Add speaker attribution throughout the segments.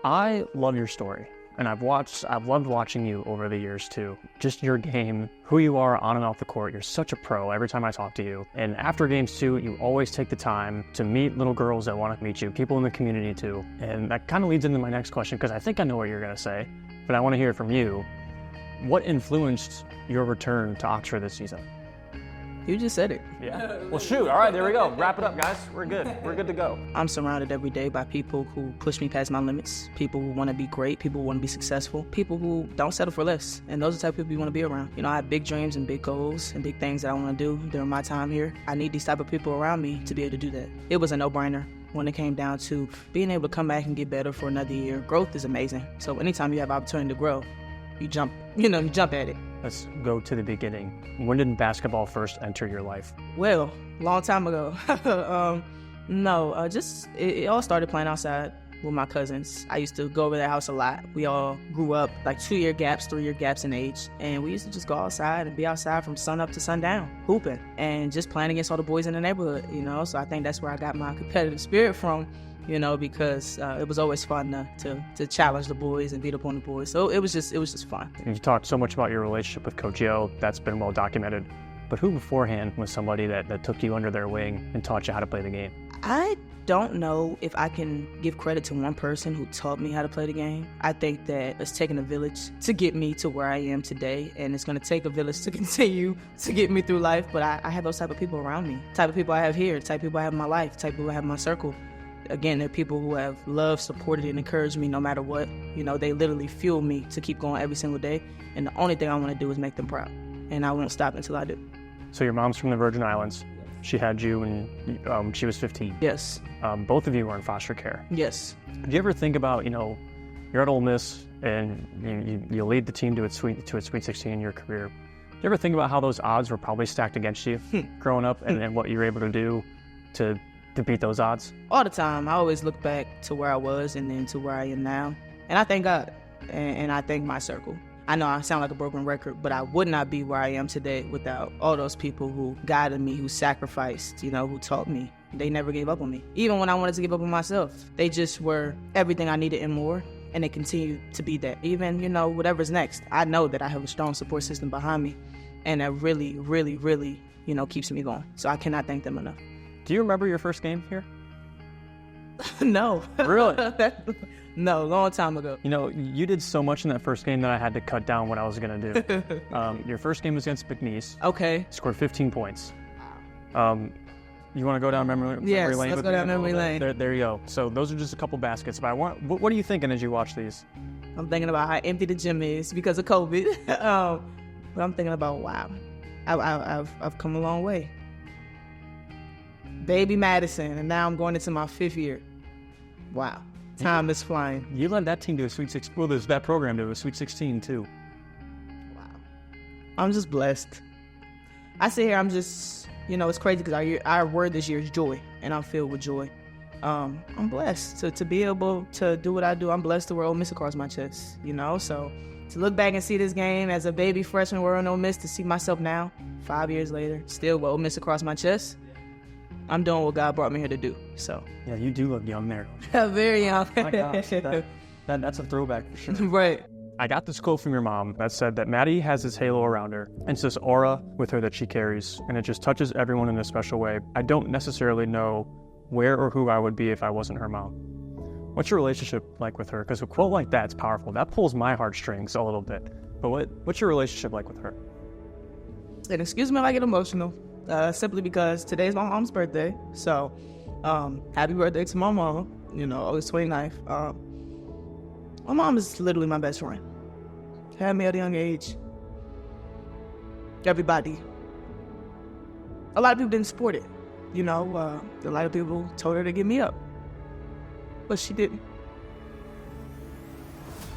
Speaker 1: I love your story, and I've loved watching you over the years too. Just your game, who you are on and off the court. You're such a pro every time I talk to you. And after games too, you always take the time to meet little girls that want to meet you, people in the community too. And that kind of leads into my next question, because I think I know what you're going to say, but I want to hear it from you. What influenced your return to Oxford this season?
Speaker 2: You just said it.
Speaker 1: Yeah. Well, shoot. All right, there we go. Wrap it up, guys. We're good. We're good to go.
Speaker 2: I'm surrounded every day by people who push me past my limits, people who want to be great, people who want to be successful, people who don't settle for less. And those are the type of people you want to be around. You know, I have big dreams and big goals and big things that I want to do during my time here. I need these type of people around me to be able to do that. It was a no-brainer when it came down to being able to come back and get better for another year. Growth is amazing. So anytime you have opportunity to grow, you jump at it.
Speaker 1: Let's go to the beginning. When did basketball first enter your life?
Speaker 2: Well, long time ago. It all started playing outside with my cousins. I used to go over their house a lot. We all grew up like 2-year gaps, 3-year gaps in age. And we used to just go outside and be outside from sun up to sundown, hooping and just playing against all the boys in the neighborhood, you know? So I think that's where I got my competitive spirit from, you know, because it was always fun to challenge the boys and beat up on the boys. So it was just fun.
Speaker 1: You talked so much about your relationship with Coach Yo. That's been well documented. But who beforehand was somebody that took you under their wing and taught you how to play the game?
Speaker 2: I don't know if I can give credit to one person who taught me how to play the game. I think that it's taken a village to get me to where I am today, and it's going to take a village to continue to get me through life. But I have those type of people around me, type of people I have here, type of people I have in my life, type of people I have in my circle. Again, they're people who have loved, supported, and encouraged me no matter what. You know, they literally fuel me to keep going every single day. And the only thing I want to do is make them proud. And I won't stop until I do.
Speaker 1: So your mom's from the Virgin Islands. She had you when she was 15.
Speaker 2: Yes.
Speaker 1: Both of you were in foster care.
Speaker 2: Yes.
Speaker 1: Did you ever think about, you're at Ole Miss and you lead the team to its Sweet 16 in your career. Did you ever think about how those odds were probably stacked against you growing up and what you were able to do to beat those odds?
Speaker 2: All the time. I always look back to where I was and then to where I am now. And I thank God. And I thank my circle. I know I sound like a broken record, but I would not be where I am today without all those people who guided me, who sacrificed, who taught me. They never gave up on me. Even when I wanted to give up on myself, they just were everything I needed and more. And they continue to be that. Even, whatever's next, I know that I have a strong support system behind me. And that really, really, really, keeps me going. So I cannot thank them enough.
Speaker 1: Do you remember your first game here?
Speaker 2: No.
Speaker 1: Really?
Speaker 2: No, long time ago.
Speaker 1: You did so much in that first game that I had to cut down what I was going to do. Your first game was against McNeese.
Speaker 2: Okay.
Speaker 1: Scored 15 points. You want to go down memory lane?
Speaker 2: Yes,
Speaker 1: Memory
Speaker 2: let's go down memory lane.
Speaker 1: There you go. So those are just a couple baskets. But what are you thinking as you watch these?
Speaker 2: I'm thinking about how empty the gym is because of COVID. But I'm thinking about, wow, I've come a long way. Baby Madison, and now I'm going into my 5th year. Wow. Time is flying.
Speaker 1: You led that team to a Sweet 16. Well, there's that program to a Sweet 16 too.
Speaker 2: Wow. I'm just blessed. I sit here, I'm just, it's crazy because our word this year is joy, and I'm filled with joy. I'm blessed to be able to do what I do. I'm blessed to wear Ole Miss across my chest, so to look back and see this game as a baby freshman wearing Ole Miss, to see myself now, 5 years later, still with Ole Miss across my chest, I'm doing what God brought me here to do, so.
Speaker 1: Yeah, you do look young there.
Speaker 2: Very young.
Speaker 1: My gosh, that's a throwback for sure.
Speaker 2: Right.
Speaker 1: I got this quote from your mom that said that Maddie has this halo around her, and it's this aura with her that she carries, and it just touches everyone in a special way. I don't necessarily know where or who I would be if I wasn't her mom. What's your relationship like with her? Because a quote like that's powerful. That pulls my heartstrings a little bit. But what's your relationship like with her?
Speaker 2: And excuse me if I get emotional. Simply because today's my mom's birthday. So, happy birthday to my mom, August 29th. My mom is literally my best friend. Had me at a young age. Everybody. A lot of people didn't support it. A lot of people told her to give me up. But she didn't.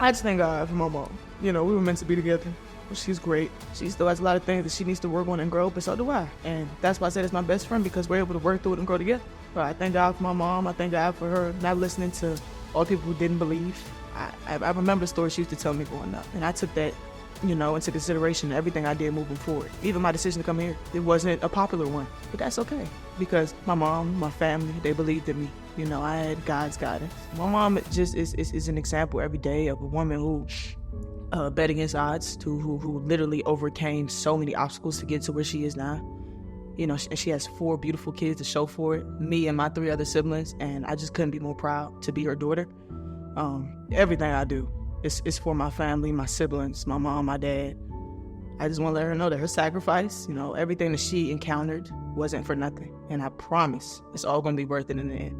Speaker 2: I just thank God for my mom. We were meant to be together. She's great. She still has a lot of things that she needs to work on and grow, but so do I. And that's why I said it's my best friend, because we're able to work through it and grow together. But I thank God for my mom. I thank God for her not listening to all the people who didn't believe. I remember the story she used to tell me growing up, and I took that into consideration everything I did moving forward. Even my decision to come here, it wasn't a popular one, but that's okay because my mom, my family, they believed in me. I had God's guidance. My mom just is an example every day of a woman who bet against odds, who literally overcame so many obstacles to get to where she is now. And she has 4 beautiful kids to show for it, me and my 3 other siblings, and I just couldn't be more proud to be her daughter. Everything I do is for my family, my siblings, my mom, my dad. I just want to let her know that her sacrifice, everything that she encountered wasn't for nothing. And I promise it's all going to be worth it in the end.